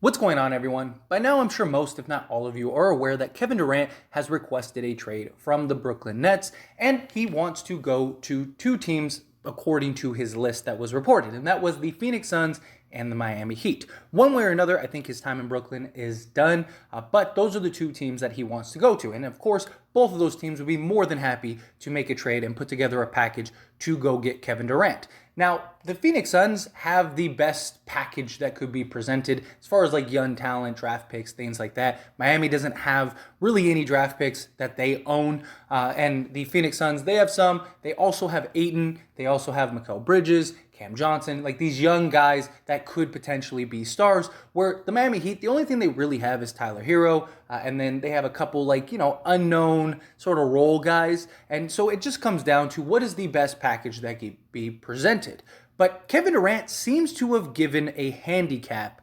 What's going on, everyone? By now, I'm sure most, if not all of you, are aware that Kevin Durant has requested a trade from the Brooklyn Nets, and he wants to go to two teams according to his list that was reported, and that was the Phoenix Suns and the Miami Heat. One way or another, I think his time in Brooklyn is done, but those are the two teams that he wants to go to. And of course, both of those teams would be more than happy to make a trade and put together a package to go get Kevin Durant. Now, the Phoenix Suns have the best package that could be presented as far as like young talent, draft picks, things like that. Miami doesn't have really any draft picks that they own. And the Phoenix Suns, they have some. They also have Ayton. They also have Mikal Bridges, Cam Johnson, like these young guys that could potentially be stars, where the Miami Heat, the only thing they really have is Tyler Hero, and then they have a couple unknown sort of role guys, and so it just comes down to what is the best package that can be presented. But Kevin Durant seems to have given a handicap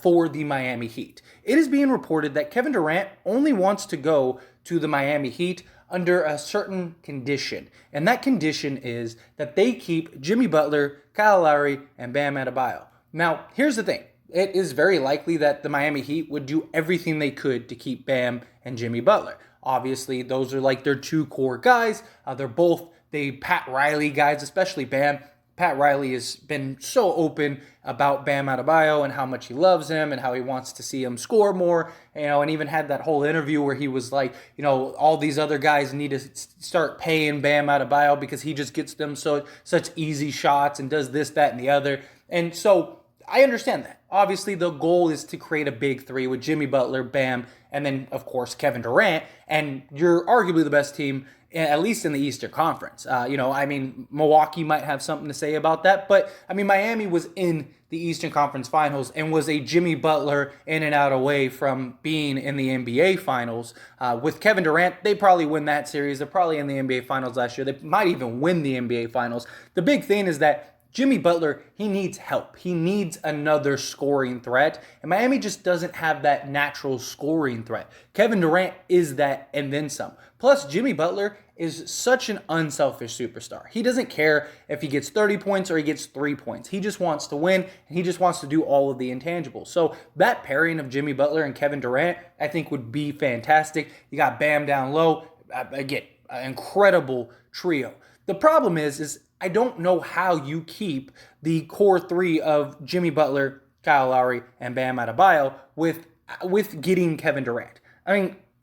for the Miami Heat. It is being reported that Kevin Durant only wants to go to the Miami Heat under a certain condition. And that condition is that they keep Jimmy Butler, Kyle Lowry, and Bam Adebayo. Now, here's the thing. It is very likely that the Miami Heat would do everything they could to keep Bam and Jimmy Butler. Obviously, those are like their two core guys. They're both the Pat Riley guys, especially Bam. Pat Riley has been so open about Bam Adebayo and how much he loves him and how he wants to see him score more, and even had that whole interview where he was like, all these other guys need to start paying Bam Adebayo because he just gets them such easy shots and does this, that, and the other. And so I understand that. Obviously, the goal is to create a big three with Jimmy Butler, Bam, and then, of course, Kevin Durant, and you're arguably the best team, at least in the Eastern Conference. Milwaukee might have something to say about that, but, Miami was in the Eastern Conference Finals and was a Jimmy Butler in and out away from being in the NBA Finals. With Kevin Durant, they probably win that series. They're probably in the NBA Finals last year. They might even win the NBA Finals. The big thing is that Jimmy Butler, he needs help. He needs another scoring threat. And Miami just doesn't have that natural scoring threat. Kevin Durant is that and then some. Plus, Jimmy Butler is such an unselfish superstar. He doesn't care if he gets 30 points or he gets 3 points. He just wants to win, and he just wants to do all of the intangibles. So that pairing of Jimmy Butler and Kevin Durant, I think would be fantastic. You got Bam down low. Again, an incredible trio. The problem is I don't know how you keep the core three of Jimmy Butler, Kyle Lowry, and Bam Adebayo with getting Kevin Durant.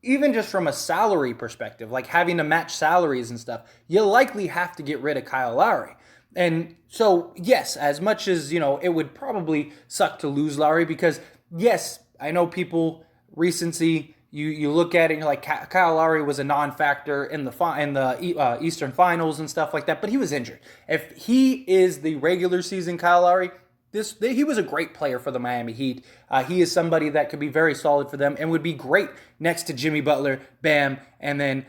Even just from a salary perspective, like having to match salaries and stuff, you'll likely have to get rid of Kyle Lowry. And so, yes, as much as, it would probably suck to lose Lowry because, yes, I know people, recency, you look at it and you're like, Kyle Lowry was a non-factor in the Eastern Finals and stuff like that, but he was injured. If he is the regular season Kyle Lowry, he was a great player for the Miami Heat. He is somebody that could be very solid for them and would be great next to Jimmy Butler, Bam, and then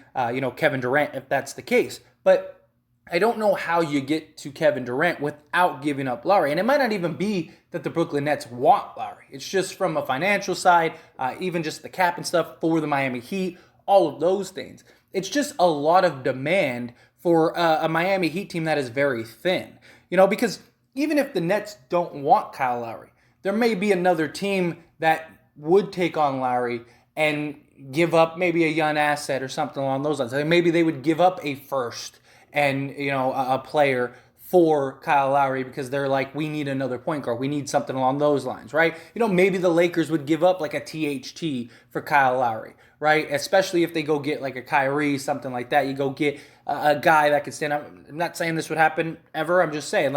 Kevin Durant if that's the case. But I don't know how you get to Kevin Durant without giving up Lowry. And it might not even be that the Brooklyn Nets want Lowry. It's just from a financial side, even just the cap and stuff for the Miami Heat, all of those things. It's just a lot of demand for a Miami Heat team that is very thin. Because even if the Nets don't want Kyle Lowry, there may be another team that would take on Lowry and give up maybe a young asset or something along those lines. Maybe they would give up a first and a player for Kyle Lowry because they're like, we need another point guard. We need something along those lines, right? Maybe the Lakers would give up like a THT for Kyle Lowry, right? Especially if they go get like a Kyrie, something like that. You go get a guy that could stand up. I'm not saying this would happen ever. I'm just saying,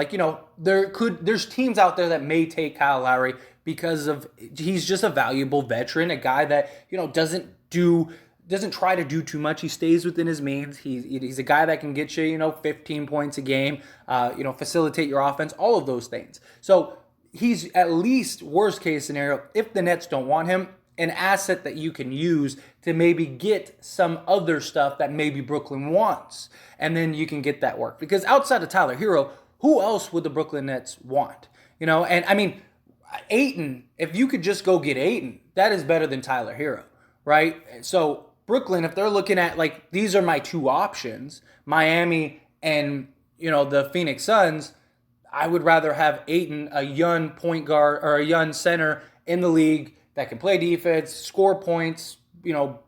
there's teams out there that may take Kyle Lowry because he's just a valuable veteran, a guy that, doesn't try to do too much. He stays within his means. He's a guy that can get you, 15 points a game, facilitate your offense, all of those things. So he's at least, worst case scenario, if the Nets don't want him, an asset that you can use to maybe get some other stuff that maybe Brooklyn wants. And then you can get that work. Because outside of Tyler Hero, who else would the Brooklyn Nets want? Ayton, if you could just go get Ayton, that is better than Tyler Hero, right? So Brooklyn, if they're looking at these are my two options, Miami and the Phoenix Suns, I would rather have Ayton, a young point guard or a young center, in the league that can play defense, score points,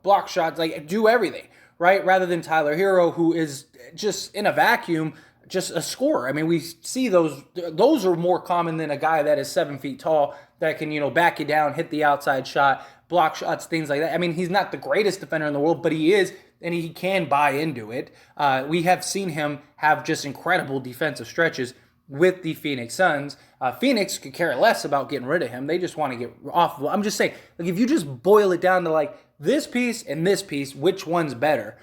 block shots, like do everything, right? Rather than Tyler Hero, who is just in a vacuum, just a scorer. I mean, we see those are more common than a guy that is 7 feet tall that can, back you down, hit the outside shot, block shots, things like that. I mean, he's not the greatest defender in the world, but he is, and he can buy into it. We have seen him have just incredible defensive stretches with the Phoenix Suns. Phoenix could care less about getting rid of him. They just want to get off of him. I'm just saying, like, if you just boil it down to like this piece and this piece, which one's better?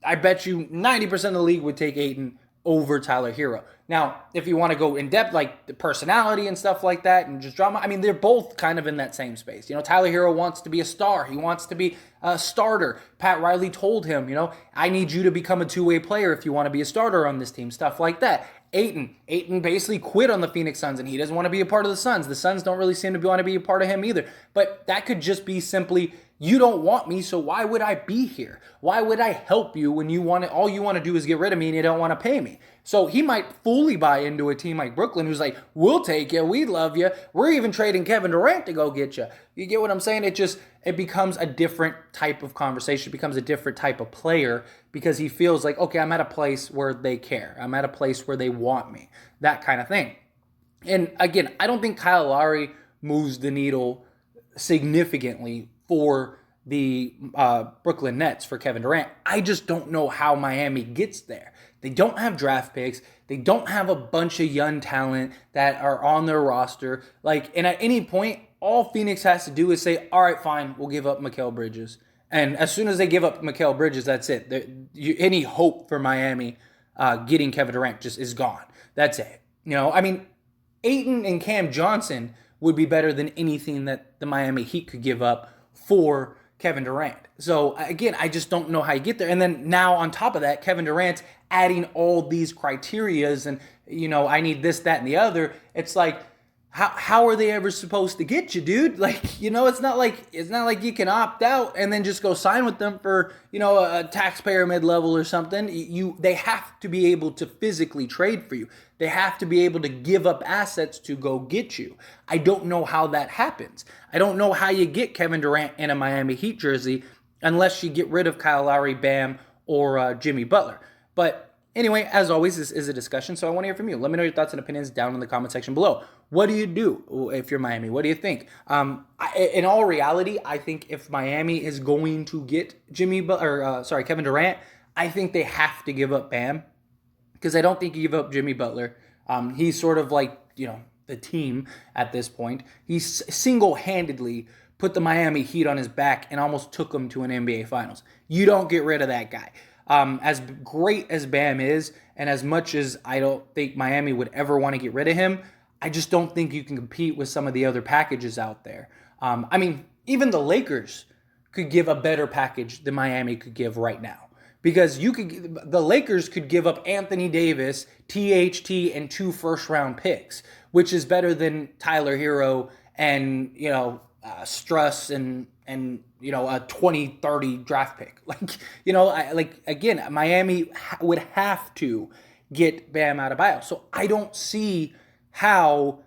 I bet you 90% of the league would take Ayton over Tyler Hero. Now, if you want to go in depth, like the personality and stuff like that and just drama, I mean, they're both kind of in that same space. Tyler Hero wants to be a star. He wants to be a starter. Pat Riley told him, I need you to become a two-way player if you want to be a starter on this team, stuff like that. Ayton basically quit on the Phoenix Suns, and he doesn't want to be a part of the Suns. The Suns don't really seem to want to be a part of him either. But that could just be simply, you don't want me, so why would I be here? Why would I help you when all you want to do is get rid of me and you don't want to pay me? So he might fully buy into a team like Brooklyn who's like, we'll take you, we love you. We're even trading Kevin Durant to go get you. You get what I'm saying? It becomes a different type of conversation. It becomes a different type of player because he feels like, okay, I'm at a place where they care. I'm at a place where they want me. That kind of thing. And again, I don't think Kyle Lowry moves the needle significantly for the Brooklyn Nets for Kevin Durant. I just don't know how Miami gets there. They don't have draft picks. They don't have a bunch of young talent that are on their roster. And at any point, all Phoenix has to do is say, all right, fine, we'll give up Mikal Bridges. And as soon as they give up Mikal Bridges, that's it. Any hope for Miami getting Kevin Durant just is gone. That's it. I mean, Ayton and Cam Johnson would be better than anything that the Miami Heat could give up for Kevin Durant. So again, I just don't know how you get there. And then now on top of that, Kevin Durant's adding all these criterias and, I need this, that, and the other. It's like, how are they ever supposed to get you, dude? It's not like you can opt out and then just go sign with them for, a taxpayer mid-level or something. They have to be able to physically trade for you. They have to be able to give up assets to go get you. I don't know how that happens. I don't know how you get Kevin Durant in a Miami Heat jersey unless you get rid of Kyle Lowry, Bam, or Jimmy Butler. But anyway, as always, this is a discussion, so I want to hear from you. Let me know your thoughts and opinions down in the comment section below. What do you do if you're Miami? What do you think? In all reality, I think if Miami is going to get Kevin Durant, I think they have to give up Bam because I don't think you give up Jimmy Butler. He's sort of like, the team at this point. He single-handedly put the Miami Heat on his back and almost took them to an NBA Finals. You don't get rid of that guy. As great as Bam is, and as much as I don't think Miami would ever want to get rid of him, I just don't think you can compete with some of the other packages out there. Even the Lakers could give a better package than Miami could give right now. Because the Lakers could give up Anthony Davis, THT, and 2 first-round picks, which is better than Tyler Hero and, Struss and a 2030 draft pick. Again, Miami would have to get Bam Adebayo. So I don't see how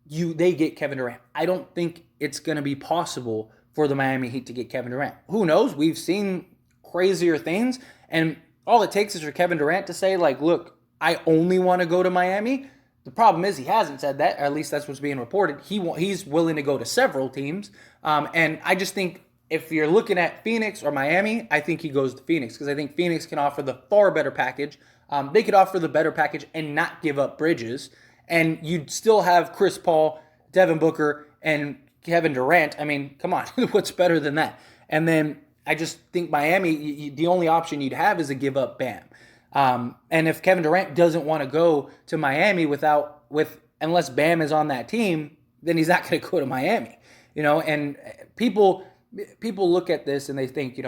they get Kevin Durant. I don't think it's going to be possible for the Miami Heat to get Kevin Durant. Who knows? We've seen crazier things, and all it takes is for Kevin Durant to say, look, I only want to go to Miami. The problem is he hasn't said that, or at least that's what's being reported. He's willing to go to several teams, and I just think if you're looking at Phoenix or Miami, I think he goes to Phoenix because I think Phoenix can offer the far better package. They could offer the better package and not give up Bridges, and you'd still have Chris Paul, Devin Booker, and Kevin Durant. I mean, come on, what's better than that? And then I just think Miami, the only option you'd have is to give up Bam. And if Kevin Durant doesn't want to go to Miami unless Bam is on that team, then he's not going to go to Miami. And people look at this and they think,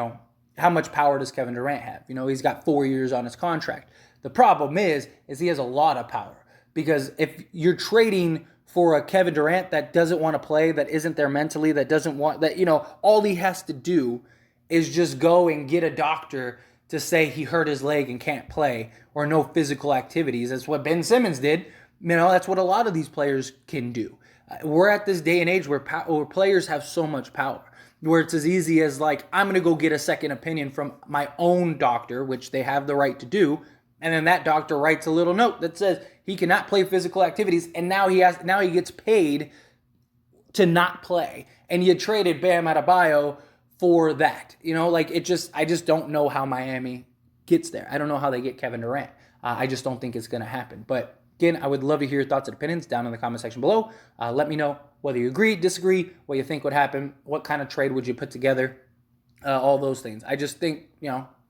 how much power does Kevin Durant have? He's got 4 years on his contract. The problem is he has a lot of power because if you're trading for a Kevin Durant that doesn't want to play, that isn't there mentally, that doesn't want that, all he has to do is just go and get a doctor to say he hurt his leg and can't play or no physical activities. That's what Ben Simmons did. That's what a lot of these players can do. We're at this day and age where players have so much power, where it's as easy as like, I'm going to go get a second opinion from my own doctor, which they have the right to do. And then that doctor writes a little note that says he cannot play physical activities. And now he gets paid to not play. And you traded Bam Adebayo for that. Like I just don't know how Miami gets there. I don't know how they get Kevin Durant. I just don't think it's going to happen. But again, I would love to hear your thoughts and opinions down in the comment section below. Let me know whether you agree, disagree, what you think would happen, what kind of trade would you put together, all those things. I just think,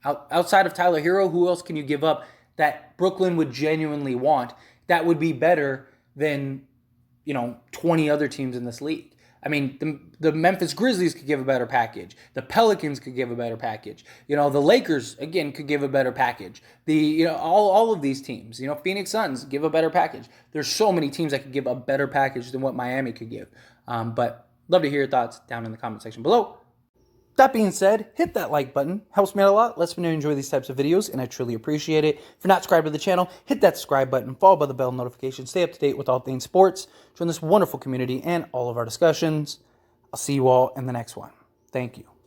outside of Tyler Hero, who else can you give up that Brooklyn would genuinely want that would be better than, 20 other teams in this league? I mean, the Memphis Grizzlies could give a better package. The Pelicans could give a better package. The Lakers, again, could give a better package. All of these teams, Phoenix Suns give a better package. There's so many teams that could give a better package than what Miami could give. But love to hear your thoughts down in the comment section below. That being said, hit that like button. Helps me out a lot. Lets me know you enjoy these types of videos, and I truly appreciate it. If you're not subscribed to the channel, hit that subscribe button, followed by the bell notification. Stay up to date with all things sports. Join this wonderful community and all of our discussions. I'll see you all in the next one. Thank you.